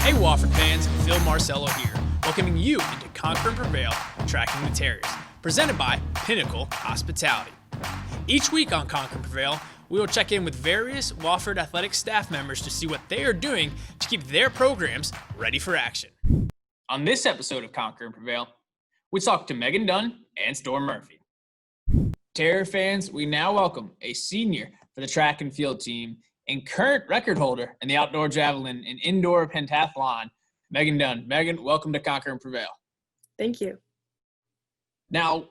Hey Wofford fans, Phil Marcello here, welcoming you into Conquer and Prevail, Tracking the Terriers, presented by Pinnacle Hospitality. Each week on Conquer and Prevail, we will check in with various Wofford athletic staff members to see what they are doing to keep their programs ready for action. On this episode of Conquer and Prevail, we talk to Megan Dunn and Storm Murphy. Terrier fans, we now welcome a senior for the track and field team and current record holder in the outdoor javelin and indoor pentathlon, Megan Dunn. Megan, welcome to Conquer and Prevail. Thank you. Now,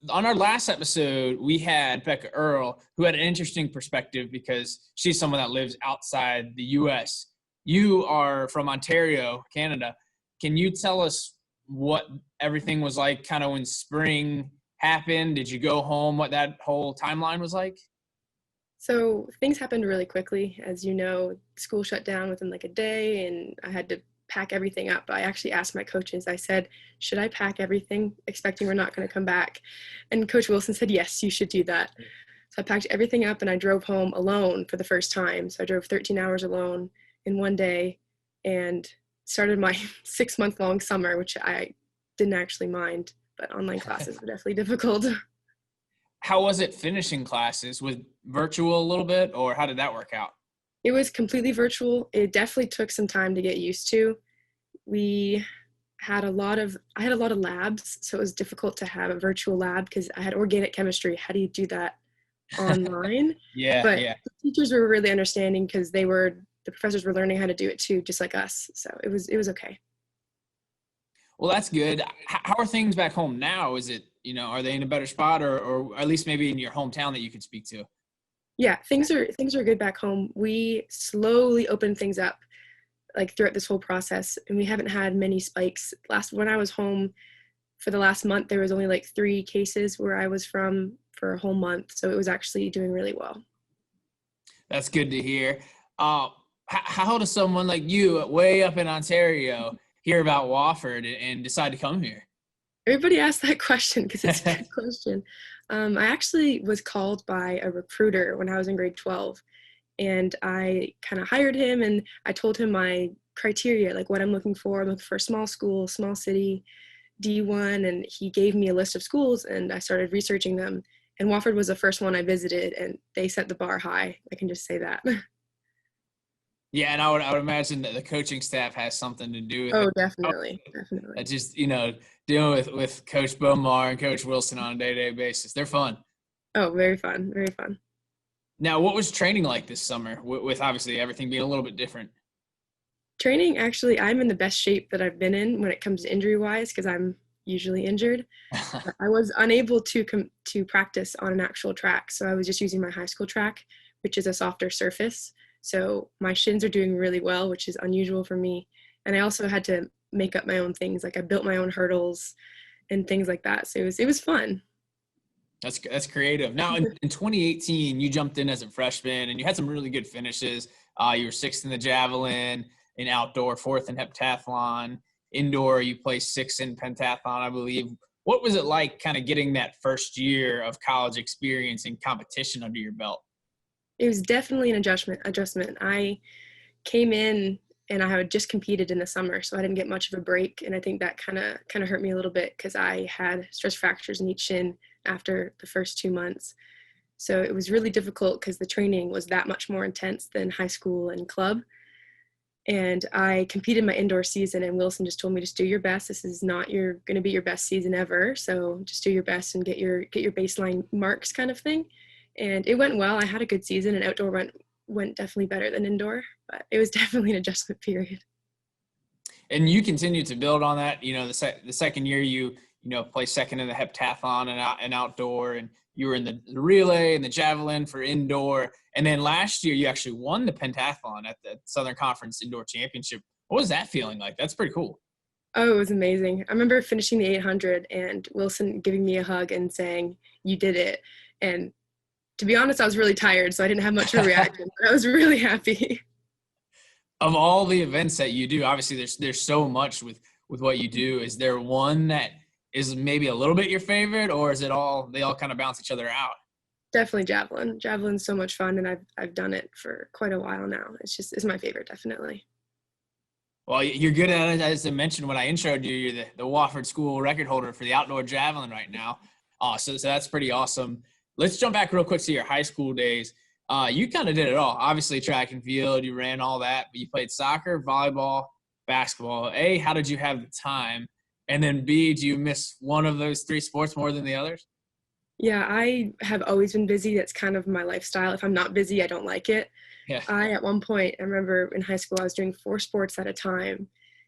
on our last episode, we had Becca Earl, who had an interesting perspective because she's someone that lives outside the U.S. You are from Ontario, Canada. Can you tell us what everything was like kind of when spring happened? Did you go home? What that whole timeline was like? So things happened really quickly. As you know, school shut down within like a day and I had to pack everything up. I actually asked my coaches, I said, should I pack everything, expecting we're not going to come back? And Coach Wilson said, yes, you should do that. So I packed everything up and I drove home alone for the first time. So I drove 13 hours alone in one day and started my 6-month-long summer, which I didn't actually mind, but online classes were definitely difficult. How was it finishing classes? Was virtual a little bit, or how did that work out? It was completely virtual. It definitely took some time to get used to. I had a lot of labs, so it was difficult to have a virtual lab because I had organic chemistry. How do you do that online? But the teachers were really understanding because the professors were learning how to do it too, just like us. So it was okay. Well, that's good. How are things back home now? Is it, are they in a better spot or at least maybe in your hometown that you could speak to? Yeah, things are good back home. We slowly opened things up like throughout this whole process, and we haven't had many spikes. When I was home for the last month, there was only like 3 cases where I was from for a whole month. So it was actually doing really well. That's good to hear. How does someone like you way up in Ontario hear about Wofford and decide to come here? Everybody asks that question because it's a good question. I actually was called by a recruiter when I was in grade 12, and I kind of hired him and I told him my criteria, like what I'm looking for. I'm looking for a small school, small city, D1, and he gave me a list of schools and I started researching them. And Wofford was the first one I visited, and they set the bar high. I can just say that. Yeah, and I would imagine that the coaching staff has something to do with it. Oh, definitely. It's just, dealing with Coach Beaumar and Coach Wilson on a day-to-day basis. They're fun. Oh, very fun. Very fun. Now, what was training like this summer with obviously everything being a little bit different? Training, actually, I'm in the best shape that I've been in when it comes to injury-wise because I'm usually injured. I was unable to practice on an actual track, so I was just using my high school track, which is a softer surface. So my shins are doing really well, which is unusual for me. And I also had to make up my own things. Like I built my own hurdles and things like that. So it was fun. That's creative. Now, in 2018, you jumped in as a freshman and you had some really good finishes. You were 6th in the javelin, in outdoor, 4th in heptathlon. Indoor, you placed 6th in pentathlon, I believe. What was it like kind of getting that first year of college experience and competition under your belt? It was definitely an adjustment. I came in and I had just competed in the summer, so I didn't get much of a break. And I think that kind of hurt me a little bit because I had stress fractures in each shin after the first 2 months. So it was really difficult because the training was that much more intense than high school and club. And I competed my indoor season, and Wilson just told me, just do your best. This is not going to be your best season ever. So just do your best and get your baseline marks kind of thing. And it went well. I had a good season, and outdoor went definitely better than indoor, but it was definitely an adjustment period. And you continued to build on that. The second year you placed 2nd in the heptathlon and outdoor, and you were in the relay and the javelin for indoor. And then last year you actually won the pentathlon at the Southern Conference Indoor Championship. What was that feeling like? That's pretty cool. Oh, it was amazing. I remember finishing the 800 and Wilson giving me a hug and saying, "You did it." And to be honest, I was really tired, so I didn't have much of a reaction, but I was really happy. Of all the events that you do, obviously there's so much with what you do. Is there one that is maybe a little bit your favorite, or is they all kind of balance each other out? Definitely javelin. Javelin's so much fun, and I've done it for quite a while now. It's my favorite, definitely. Well, you're good at it. As I mentioned when I introed you, you're the Wofford School record holder for the outdoor javelin right now. So that's pretty awesome. Let's jump back real quick to your high school days. You kind of did it all. Obviously, track and field, you ran all that, but you played soccer, volleyball, basketball. A, how did you have the time? And then B, do you miss one of those three sports more than the others? Yeah, I have always been busy. That's kind of my lifestyle. If I'm not busy, I don't like it. Yeah. At one point, I remember in high school, I was doing 4 sports at a time.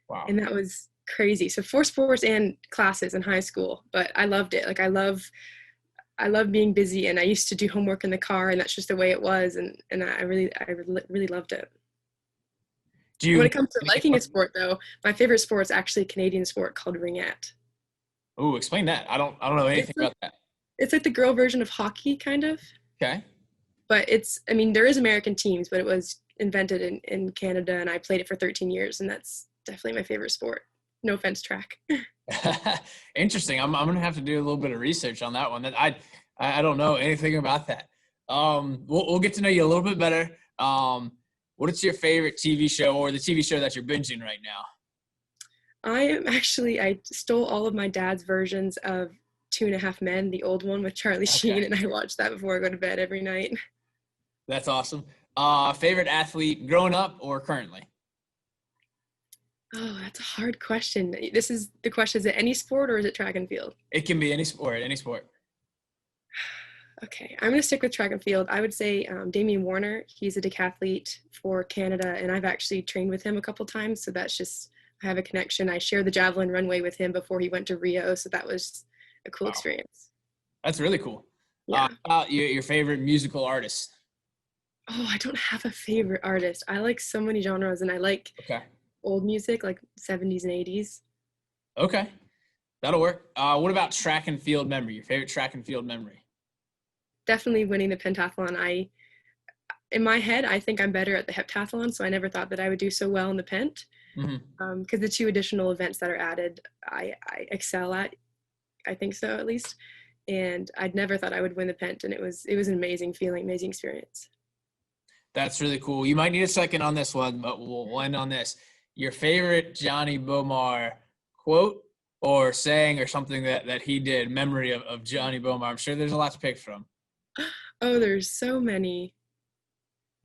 Wow. And that was crazy. So 4 sports and classes in high school, but I loved it. Like I love being busy, and I used to do homework in the car, and that's just the way it was. And I really loved it. When it comes to liking a sport though, my favorite sport is actually a Canadian sport called ringette. Oh, explain that. I don't know anything about that. It's like the girl version of hockey, kind of. Okay. But there is American teams, but it was invented in Canada, and I played it for 13 years, and that's definitely my favorite sport. No offense, track. Interesting. I'm gonna have to do a little bit of research on that one. That I don't know anything about that. We'll get to know you a little bit better. What is your favorite TV show or the TV show that you're binging right now? I stole all of my dad's versions of 2.5 Men, the old one with Charlie Sheen, and I watch that before I go to bed every night. That's awesome. Favorite athlete growing up or currently? Oh, that's a hard question. This is the question. Is it any sport or is it track and field? It can be any sport, Okay, I'm going to stick with track and field. I would say Damian Warner. He's a decathlete for Canada, and I've actually trained with him a couple times, so that's just, I have a connection. I shared the javelin runway with him before he went to Rio, so that was a cool experience. That's really cool. Yeah. About your favorite musical artist? Oh, I don't have a favorite artist. I like so many genres, and I like old music, like 70s and 80s. Okay, that'll work. What about track and field memory? Your favorite track and field memory? Definitely winning the pentathlon. In my head, I think I'm better at the heptathlon, so I never thought that I would do so well in the pent. Because the 2 additional events that are added, I excel at. I think so, at least. And I'd never thought I would win the pent, and it was an amazing feeling, amazing experience. That's really cool. You might need a second on this one, but we'll end on this. Your favorite Johnny Beaumar quote or saying or something that he did, memory of Johnny Beaumar. I'm sure there's a lot to pick from. Oh, there's so many.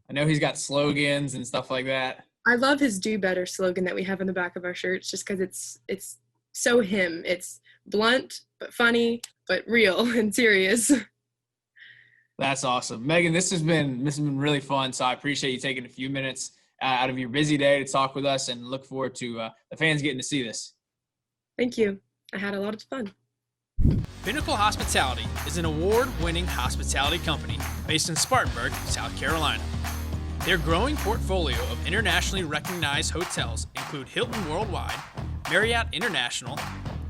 I know he's got slogans and stuff like that. I love his "Do Better" slogan that we have on the back of our shirts, just because it's so him. It's blunt but funny but real and serious. That's awesome, Megan. This has been really fun. So I appreciate you taking a few minutes out of your busy day to talk with us, and look forward to the fans getting to see this. Thank you. I had a lot of fun. Pinnacle Hospitality is an award-winning hospitality company based in Spartanburg, South Carolina. Their growing portfolio of internationally recognized hotels include Hilton Worldwide, Marriott International,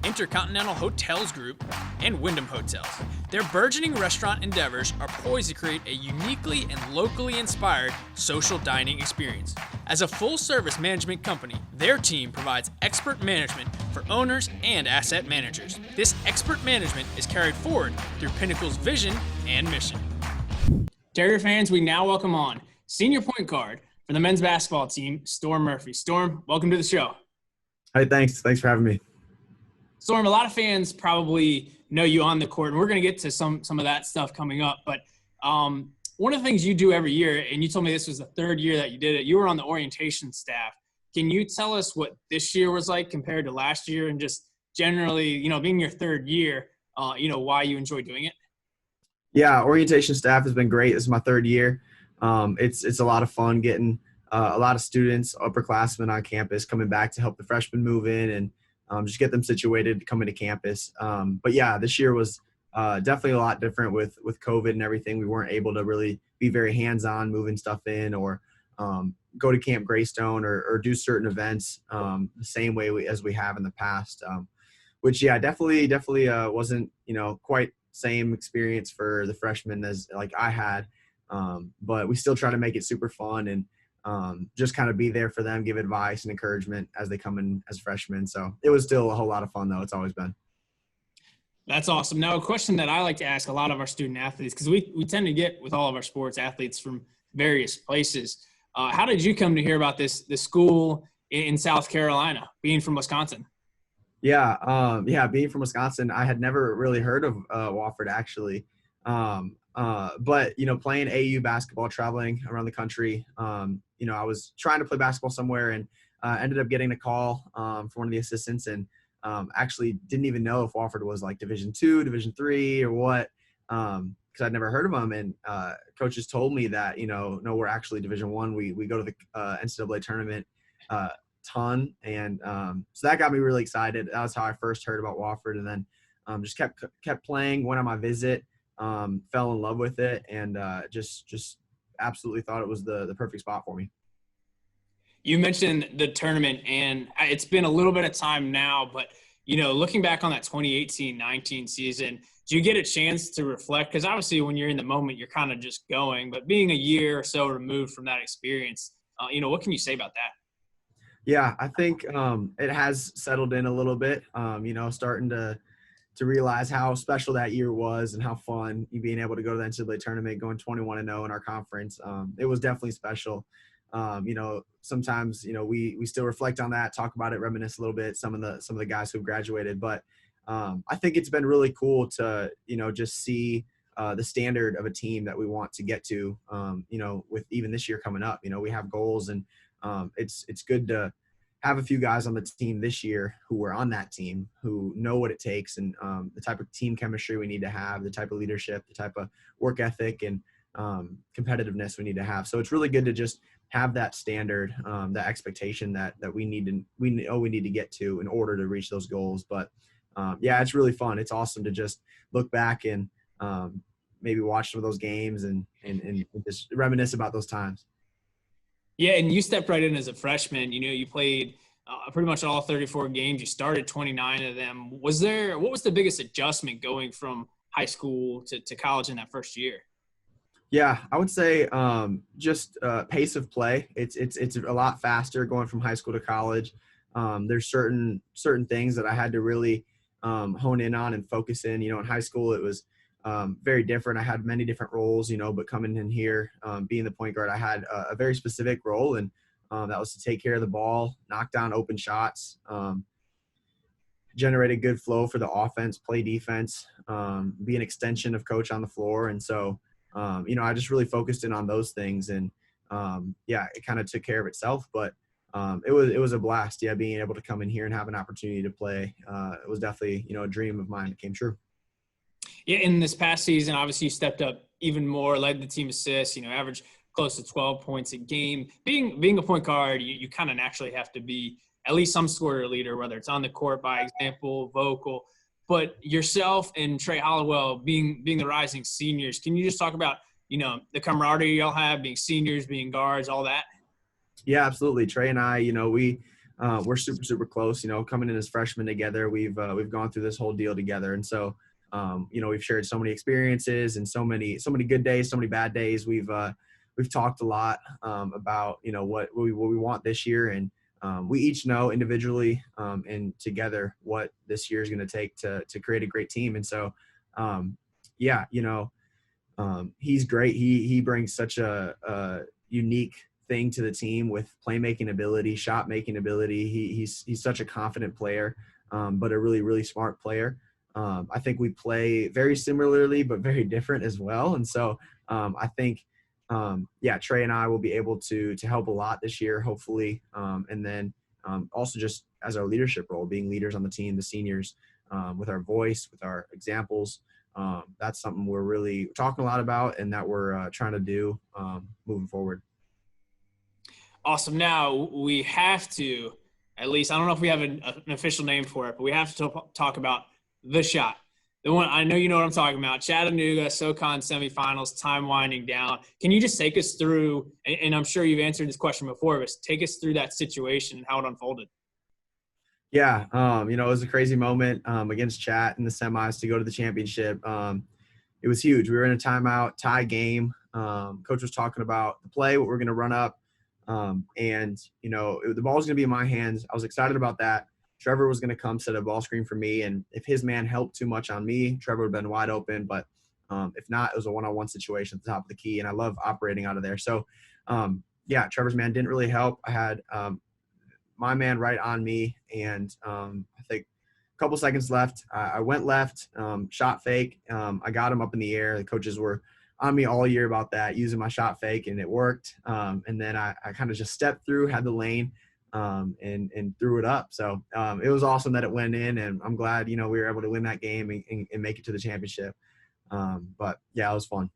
Intercontinental Hotels Group, and Wyndham Hotels. Their burgeoning restaurant endeavors are poised to create a uniquely and locally inspired social dining experience. As a full-service management company, their team provides expert management for owners and asset managers. This expert management is carried forward through Pinnacle's vision and mission. Terrier fans, we now welcome on senior point guard for the men's basketball team, Storm Murphy. Storm, welcome to the show. Hi, thanks for having me. Storm, a lot of fans probably know you on the court, and we're going to get to some of that stuff coming up. But one of the things you do every year, and you told me this was the 3rd year that you did it, you were on the orientation staff. Can you tell us what this year was like compared to last year, and just generally, being your 3rd year, why you enjoy doing it? Yeah, orientation staff has been great. This is my 3rd year. It's a lot of fun getting a lot of students, upperclassmen on campus coming back to help the freshmen move in and just get them situated to come into campus. But yeah, this year was definitely a lot different with COVID and everything. We weren't able to really be very hands-on moving stuff in or go to Camp Greystone or do certain events the same way as we have in the past. Which, yeah, definitely wasn't, quite same experience for the freshmen as like I had. But we still try to make it super fun and just kind of be there for them, give advice and encouragement as they come in as freshmen. So it was still a whole lot of fun, though. It's always been. That's awesome. Now, a question that I like to ask a lot of our student athletes, because we tend to get with all of our sports athletes from various places. How did you come to hear about this school? in South Carolina, being from Wisconsin? Yeah, being from Wisconsin, I had never really heard of Wofford actually. But playing AU basketball, traveling around the country, I was trying to play basketball somewhere and ended up getting a call from one of the assistants, and actually didn't even know if Wofford was like Division II, Division III, or what, because I'd never heard of them. And coaches told me that no, we're actually Division I. We go to the NCAA tournament ton, and so that got me really excited. That was how I first heard about Wofford, and then just kept playing. Went on my visit, fell in love with it, and just absolutely thought it was the perfect spot for me. You mentioned the tournament, and it's been a little bit of time now, but looking back on that 2018-19 season, do you get a chance to reflect? Because obviously when you're in the moment, you're kind of just going, but being a year or so removed from that experience, what can you say about that? Yeah, I think it has settled in a little bit, starting to realize how special that year was and how fun you being able to go to the NCAA tournament, going 21-0 in our conference. It was definitely special. Sometimes, we still reflect on that, talk about it, reminisce a little bit, some of the guys who've graduated. But I think it's been really cool to, just see the standard of a team that we want to get to, with even this year coming up. We have goals, and it's good to have a few guys on the team this year who were on that team, who know what it takes, and the type of team chemistry we need to have, the type of leadership, the type of work ethic and competitiveness we need to have. So it's really good to just have that standard, that expectation that we need to get to in order to reach those goals. But it's really fun. It's awesome to just look back and maybe watch some of those games and just reminisce about those times. Yeah, and you stepped right in as a freshman. You played pretty much all 34 games. You started 29 of them. What was the biggest adjustment going from high school to college in that first year? Yeah, I would say just pace of play. It's a lot faster going from high school to college. There's certain things that I had to really hone in on and focus in. In high school it was very different. I had many different roles, but coming in here, being the point guard, I had a very specific role, and that was to take care of the ball, knock down open shots, generate a good flow for the offense, play defense, be an extension of coach on the floor. And so, I just really focused in on those things, and it kind of took care of itself. But it was a blast. Yeah, being able to come in here and have an opportunity to play, it was definitely a dream of mine that came true. Yeah, in this past season, obviously you stepped up even more, led the team assists, averaged close to 12 points a game. Being a point guard, you kind of naturally have to be at least some sort of leader, whether it's on the court, by example, vocal. But yourself and Trey Hollowell being the rising seniors, can you just talk about, the camaraderie y'all have, being seniors, being guards, all that? Yeah, absolutely. Trey and I, we're super, super close, coming in as freshmen together. We've gone through this whole deal together. And so, we've shared so many experiences and so many good days, so many bad days. We've talked a lot about what we want this year, and we each know individually and together what this year is going to take to create a great team. And so, he's great. He brings such a unique thing to the team with playmaking ability, shot making ability. He's such a confident player, but a really, really smart player. I think we play very similarly, but very different as well. And so I think, Trey and I will be able to help a lot this year, hopefully. And then also just as our leadership role, being leaders on the team, the seniors, with our voice, with our examples. That's something we're really talking a lot about and that we're trying to do moving forward. Awesome. Now we have to, at least, I don't know if we have an official name for it, but we have to talk about the shot. The one, I know you know what I'm talking about. Chattanooga, SoCon semifinals, time winding down. Can you just take us through, and I'm sure you've answered this question before, but take us through that situation and how it unfolded? Yeah, it was a crazy moment against Chat in the semis to go to the championship. It was huge. We were in a timeout, tie game. Coach was talking about the play, what we're going to run up. The ball was going to be in my hands. I was excited about that. Trevor was going to come set a ball screen for me, and if his man helped too much on me, Trevor would have been wide open. But if not, it was a one-on-one situation at the top of the key, and I love operating out of there. So, Trevor's man didn't really help. I had my man right on me. And I think a couple seconds left. I went left, shot fake. I got him up in the air. The coaches were on me all year about that, using my shot fake, and it worked. And then I kind of just stepped through, had the lane, and threw it up. So it was awesome that it went in, and I'm glad, we were able to win that game and make it to the championship. But yeah, it was fun.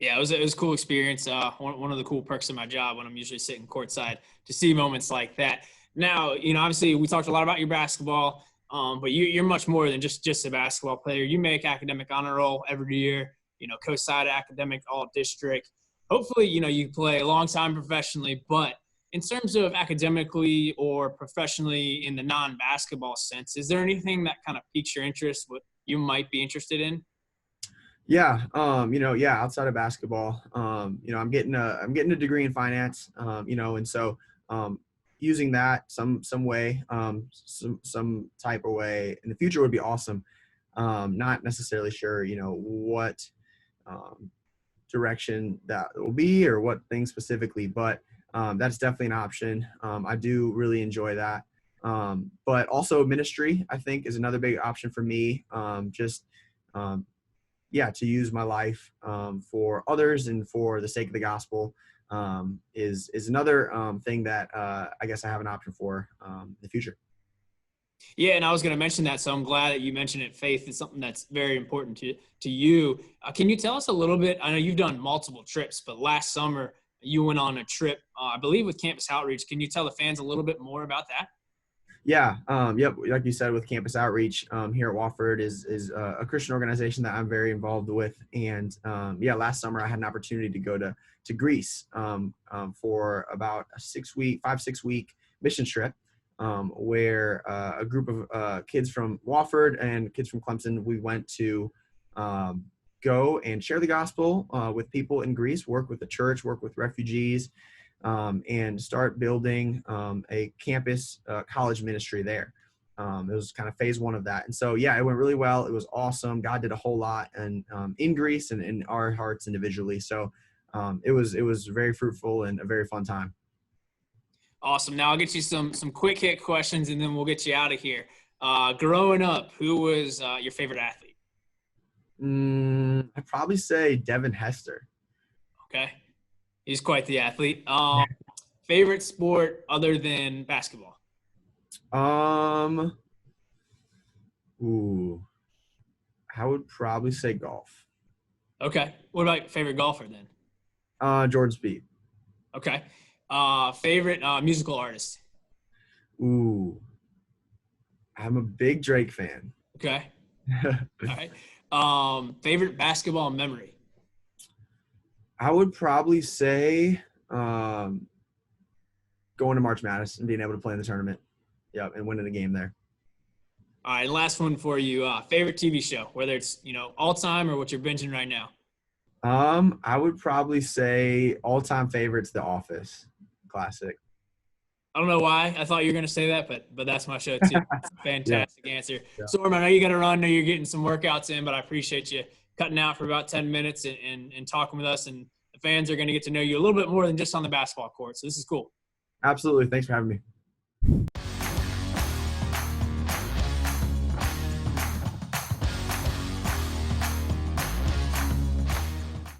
Yeah, it was a cool experience. One of the cool perks of my job when I'm usually sitting courtside to see moments like that. Now, obviously we talked a lot about your basketball, but you're much more than just a basketball player. You make academic honor roll every year, co-side academic all district. Hopefully, you play a long time professionally, but in terms of academically or professionally in the non-basketball sense, is there anything that kind of piques your interest, what you might be interested in? Yeah. Outside of basketball, I'm getting a degree in finance, and so, using that some way, some type of way in the future would be awesome. Not necessarily sure, what, direction that will be or what thing specifically, but, that's definitely an option. I do really enjoy that. But also ministry, I think, is another big option for me. To use my life for others and for the sake of the gospel is another thing that I guess I have an option for in the future. Yeah, and I was going to mention that, so I'm glad that you mentioned it. Faith is something that's very important to you. Can you tell us a little bit? I know you've done multiple trips, but last summer you went on a trip, I believe, with Campus Outreach. Can you tell the fans a little bit more about that? Yeah. Yep. Like you said, with Campus Outreach here at Wofford is a Christian organization that I'm very involved with. And last summer I had an opportunity to go to Greece for about a 5-6 week mission trip where a group of kids from Wofford and kids from Clemson, we went to go and share the gospel with people in Greece, work with the church, work with refugees, and start building a campus college ministry there. It was kind of phase 1 of that. And so, yeah, it went really well. It was awesome. God did a whole lot and in Greece and in our hearts individually. So it was very fruitful and a very fun time. Awesome. Now I'll get you some quick hit questions and then we'll get you out of here. Growing up, who was your favorite athlete? I'd probably say Devin Hester. Okay. He's quite the athlete. Favorite sport other than basketball? I would probably say golf. Okay. What about favorite golfer then? Jordan Spieth. Okay. Favorite musical artist? I'm a big Drake fan. Okay. All right. Favorite basketball memory? I would probably say going to March Madness and being able to play in the tournament. Yep, and winning a game there. All right, last one for you. Favorite TV show, whether it's, all time or what you're binging right now? I would probably say all-time favorite's The Office. Classic. I don't know why I thought you were going to say that, but that's my show too. Fantastic answer. Yeah. Storm, I know you got to run. I know you're getting some workouts in, but I appreciate you cutting out for about 10 minutes and talking with us. And the fans are going to get to know you a little bit more than just on the basketball court. So this is cool. Absolutely. Thanks for having me.